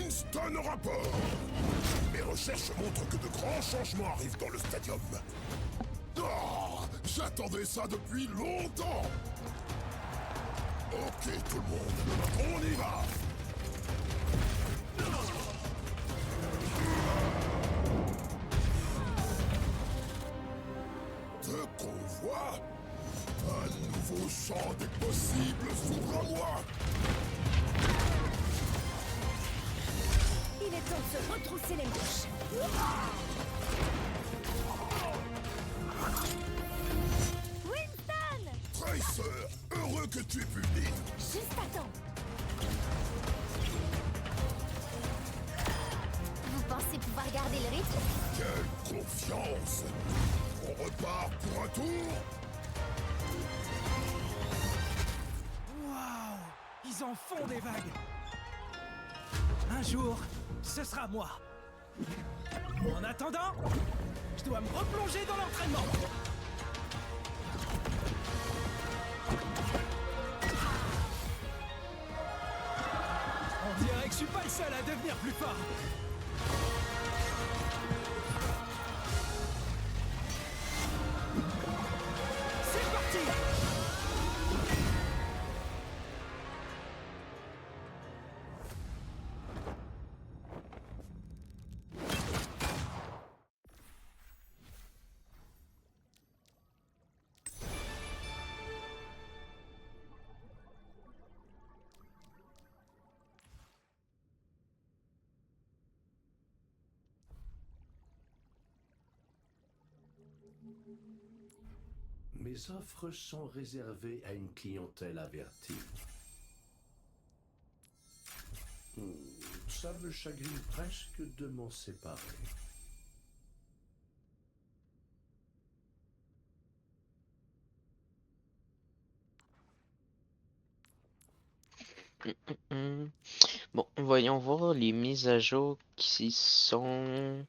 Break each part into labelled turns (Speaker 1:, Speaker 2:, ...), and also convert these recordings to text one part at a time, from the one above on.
Speaker 1: Winston au rapport. Mes recherches montrent que de grands changements arrivent dans le stadium. Oh, j'attendais ça depuis longtemps. Ok tout le monde, on y va. De convoi. Un nouveau champ des possibles s'ouvre à moi.
Speaker 2: Il est temps de se retrousser les manches. Winston!
Speaker 1: Tracer, heureux que tu aies pu venir.
Speaker 2: Juste à temps. Vous pensez pouvoir garder le rythme?
Speaker 1: Quelle confiance. On repart pour un tour.
Speaker 3: Waouh! Ils en font des vagues! Un jour, ce sera moi. En attendant, je dois me replonger dans l'entraînement. On dirait que je suis pas le seul à devenir plus fort. C'est parti!
Speaker 4: Mes offres sont réservées à une clientèle avertie. Ça me chagrine presque de m'en séparer.
Speaker 5: Hum. Bon, voyons voir les mises à jour qui sont...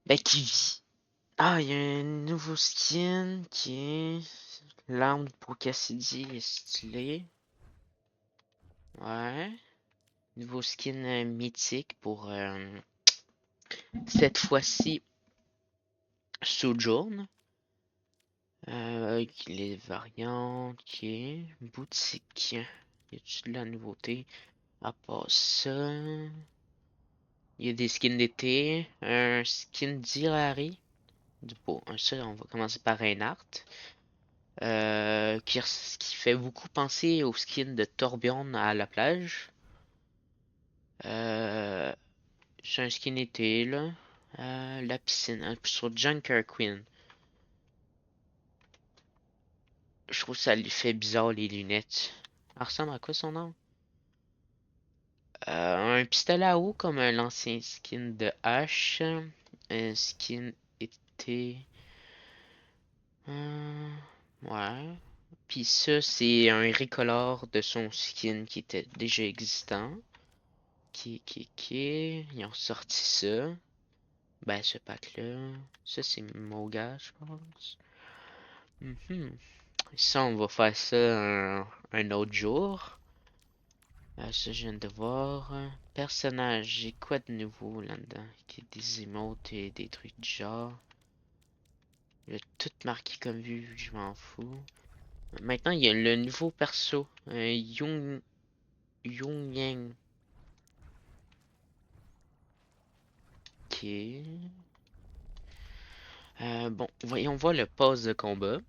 Speaker 5: Ben, qui vit. Ah, il y a un nouveau skin qui est... L'arme pour Cassidy est stylé. Ouais. Nouveau skin mythique pour... cette fois-ci, Sojourn. Avec les variantes, ok. Boutique. Y a-tu de la nouveauté? À part ça... Il y a des skins d'été. Un skin d'Irari. Bon, ça, on va commencer par Reinhardt. Qui fait beaucoup penser au skin de Torbjorn à la plage. C'est un skin été, là. La piscine. Sur Junker Queen. Je trouve ça lui fait bizarre, les lunettes. Elle ressemble à quoi son nom? Un pistolet à eau comme l'ancien skin de Ash. Un skin été. Ouais. Puis ça, c'est un recolor de son skin qui était déjà existant. Ils ont sorti ça. Ben, ce pack-là. Ça, c'est Moga, je pense. Mhm. Ça, on va faire ça un autre jour. Ça, je viens de voir. Personnage, j'ai quoi de nouveau là-dedans? Qui des emotes et des trucs du genre. Il a tout marqué comme vu que je m'en fous. Maintenant, il y a le nouveau perso. Yung Yang. Ok. Bon, voyons voir le pause de combat.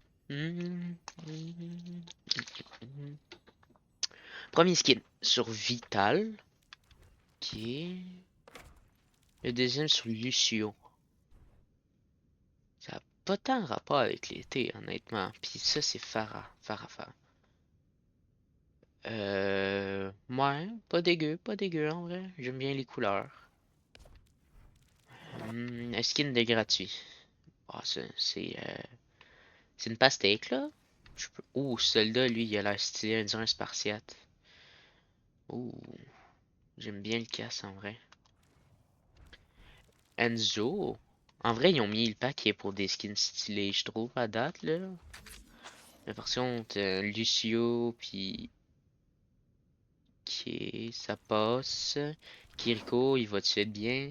Speaker 5: Premier skin sur Vital. Ok. Le deuxième sur Lucio. Ça n'a pas tant rapport avec l'été, honnêtement. Puis ça, c'est Farah. Farah. Ouais, pas dégueu, pas dégueu en vrai. J'aime bien les couleurs. Un skin de gratuit. Ah, c'est une pastèque là. Oh, celui-là, lui, il a l'air stylé, on dirait un spartiate. Oh, j'aime bien le casse en vrai. Enzo. En vrai, ils ont mis le paquet pour des skins stylés, je trouve, à date là. Mais par contre, Lucio, puis. Ok, ça passe. Kiriko, il va-tu être bien?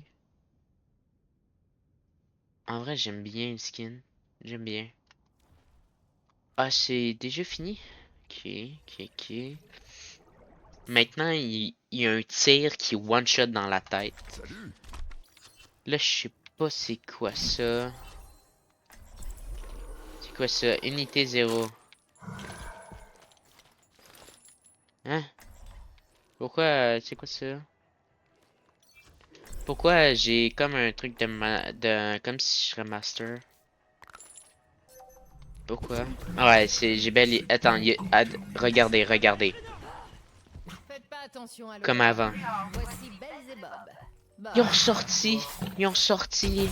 Speaker 5: En vrai, j'aime bien le skin. J'aime bien. Ah, c'est déjà fini? Ok, ok, ok. Maintenant, il y a un tir qui one-shot dans la tête.
Speaker 1: Salut.
Speaker 5: Là, je sais pas c'est quoi ça. C'est quoi ça? Unité 0. Hein? Pourquoi? C'est quoi ça? Pourquoi j'ai comme un truc de comme si je serais master? Pourquoi? Ah ouais, c'est j'ai bel. Attends, regardez, regardez.
Speaker 2: Faites pas attention à l'eau.
Speaker 5: Comme avant.
Speaker 2: Voici Belzébob. Bah,
Speaker 5: Ils ont ressorti. Ils ont sorti.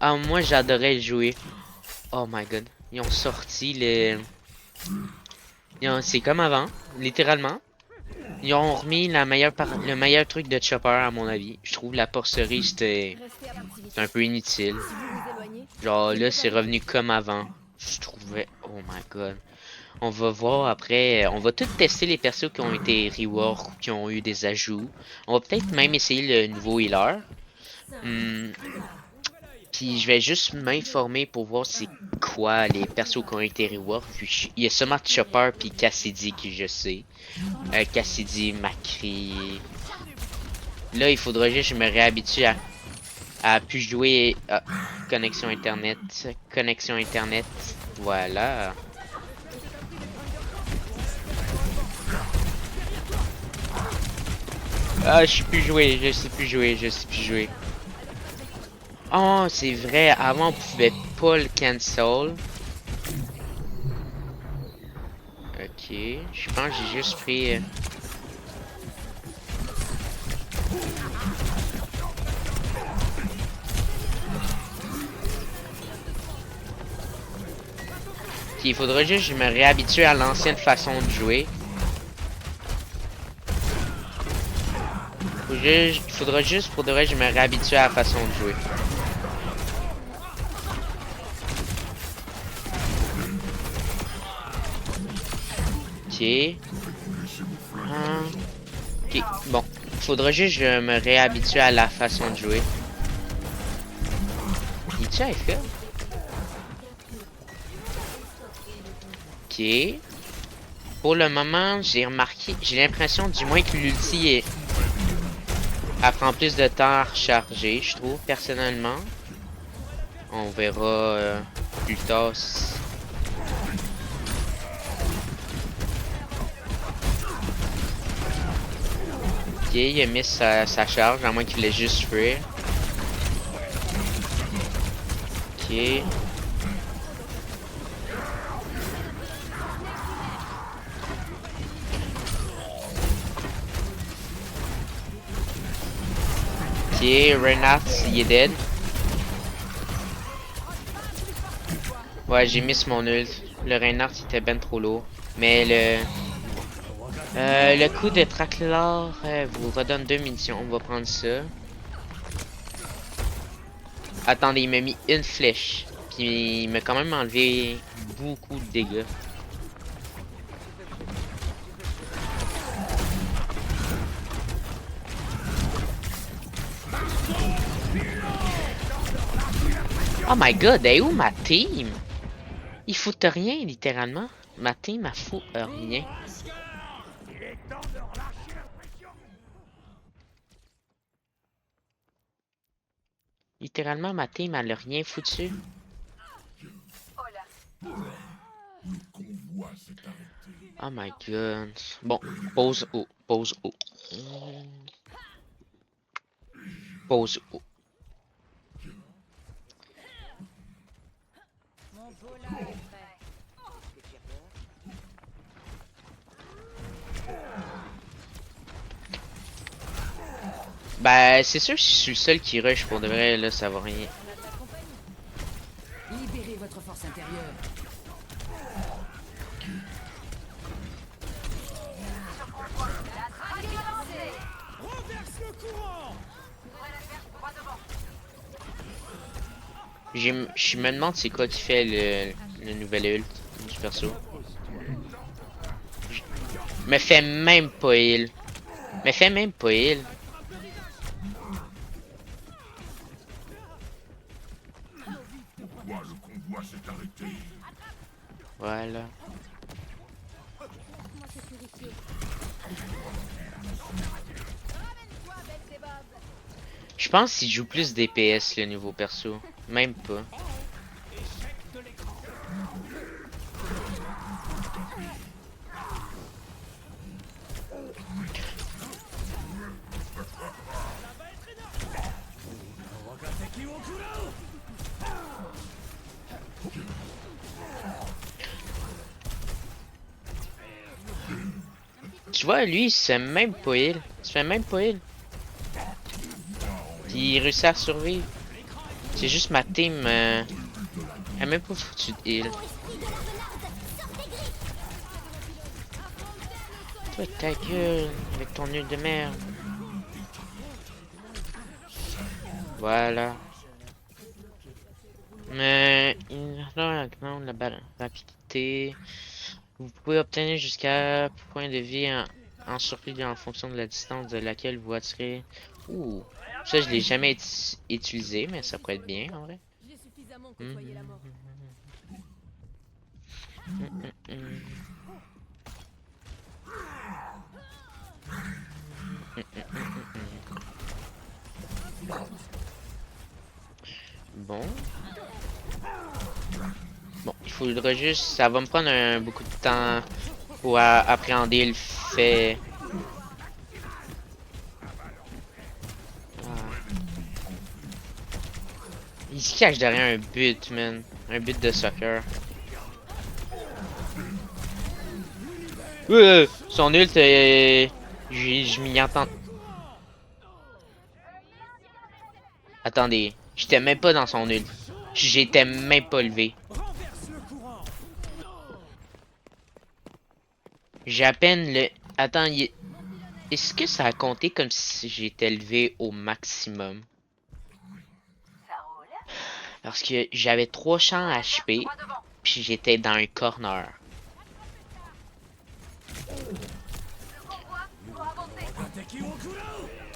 Speaker 5: Ah, moi j'adorais le jouer. Oh my god. Ils ont sorti le. C'est comme avant, littéralement. Ils ont remis le meilleur truc de Chopper à mon avis. Je trouve la porcerie c'était
Speaker 2: restez à proximité.
Speaker 5: un peu inutile.
Speaker 2: Si vous vous éloignez,
Speaker 5: Genre là c'est revenu comme avant. Je trouvais. Oh my god. On va voir après. On va tout tester les persos qui ont été rework ou qui ont eu des ajouts. On va peut-être même essayer le nouveau healer. Puis je vais juste m'informer pour voir c'est quoi les persos qui ont été rework. Puis il y a seulement Chopper puis Cassidy qui je sais. Cassidy, Macri. Là il faudra juste que je me réhabitue à plus jouer. Connexion internet. Connexion internet. Voilà. Ah, je sais plus jouer, je sais plus jouer, je sais plus jouer. Oh, c'est vrai, avant on pouvait pas le cancel. Ok, je pense que j'ai juste pris. Ok, il faudra juste que je me réhabitue à l'ancienne façon de jouer. Il faudra juste pour de vrai que je me réhabitue à la façon de jouer. Ok. Ok, bon. Il faudra juste que je me réhabitue à la façon de jouer. Il est-tu AFK? Ok. Pour le moment, j'ai remarqué, j'ai l'impression du moins que l'ulti est... Elle prend plus de temps à recharger, je trouve, personnellement. On verra plus tard. Ok, il a mis sa charge, à moins qu'il l'ait juste free. Ok. Ok, Reinhardt, il est dead. Ouais, j'ai mis mon ult. Le Reinhardt, il était ben trop lourd. Mais le coup de Traclar vous redonne 2 munitions. On va prendre ça. Attendez, il m'a mis une flèche. Puis il m'a quand même enlevé beaucoup de dégâts. Oh my god, elle est où ma team? Ils foutent rien, littéralement. Ma team, elle fout rien. Littéralement, ma team, elle a rien foutu. Oh my god. Bon, pause haut, pause haut. Pause haut.
Speaker 2: mon bola est prêt.
Speaker 5: Ben, c'est sûr que je suis le seul qui rush pour de vrai, là, ça va rien.
Speaker 6: Libérez votre force intérieure.
Speaker 3: Renverse le courant.
Speaker 5: Je me demande c'est quoi qui fait le nouvel ult du perso. Me fait même pas heal. Me fait même pas heal. Voilà. Je pense qu'il joue plus DPS le nouveau perso. Même pas. Tu vois, lui, il se fait même pas heal. Il se fait même pas heal. Puis il réussit à survivre. C'est juste ma team. Elle a même pas foutu de heal. Toi, ta gueule avec ton nul de merde. Voilà. Mais il augmente la rapidité. Vous pouvez obtenir jusqu'à point de vie en surplus en fonction de la distance de laquelle vous attirez. Ouh, ça je l'ai jamais utilisé, mais ça pourrait être bien en vrai.
Speaker 2: J'ai suffisamment côtoyé la mort.
Speaker 5: Bon. Bon, il faudra juste... Ça va me prendre beaucoup de temps pour appréhender le fait... Il se cache derrière un but, man. Un but de soccer. Son ult, je m'y entends. Attendez, j'étais même pas dans son ult. J'étais même pas levé. J'ai à peine le... Attends, est-ce que ça a compté comme si j'étais levé au maximum? Parce que j'avais 300 HP, puis j'étais dans un corner.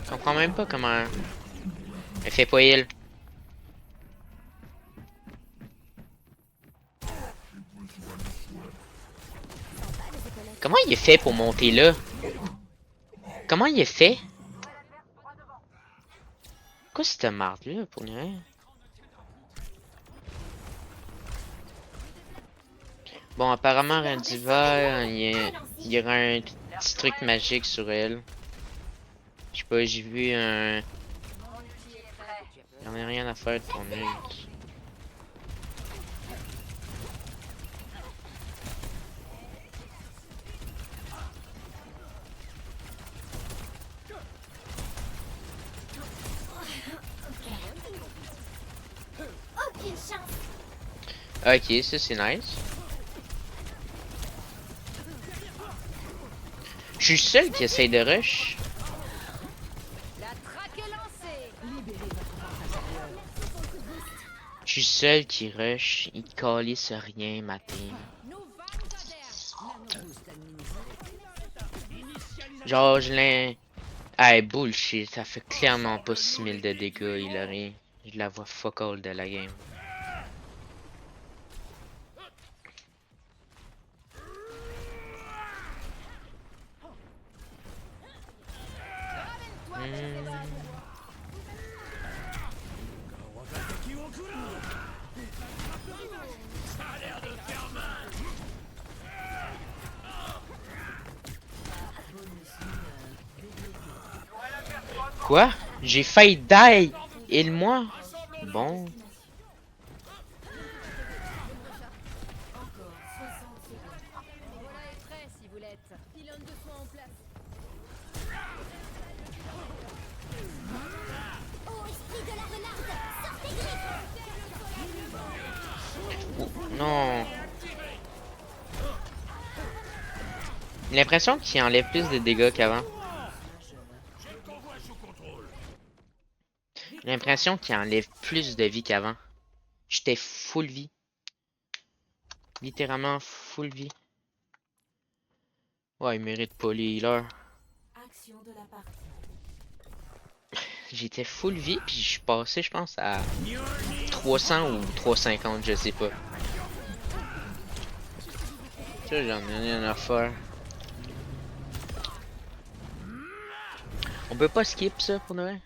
Speaker 5: Je comprends même pas comment... Elle fait pas heal. Comment il est fait pour monter là? Comment il est fait? Quoi cette marde là pour rien? Bon, apparemment Randiva, il y aura un petit truc magique sur elle. Je sais pas, j'ai vu un... J'en ai rien à faire de ton ult. Ok, ça c'est nice. Je suis seul qui essaye de rush.
Speaker 2: La traque est lancée.
Speaker 5: Je suis seul qui rush. Il calisse rien, ma team.
Speaker 2: Nous vamos
Speaker 5: Genre, je l'ai... Hey, bullshit. Ça fait clairement pas 6000 de dégâts, il a rien. Je la vois fuck all de la game. Quoi? J'ai failli die! Et le moi? Bon.
Speaker 2: Voilà est prêt si vous l'êtes. Pylône de soins en place.
Speaker 6: Oh, esprit de la renarde, sortez griffes!
Speaker 5: Non. J'ai l'impression qu'il enlève plus de dégâts qu'avant. J'ai l'impression qu'il enlève plus de vie qu'avant. J'étais full vie. Littéralement full vie. Ouais, il mérite pas les healers.
Speaker 6: Action de la partie.
Speaker 5: J'étais full vie, puis je suis passé, je pense, à 300 ou 350, je sais pas. Ça, j'en ai rien à faire. On peut pas skip ça pour de vrai?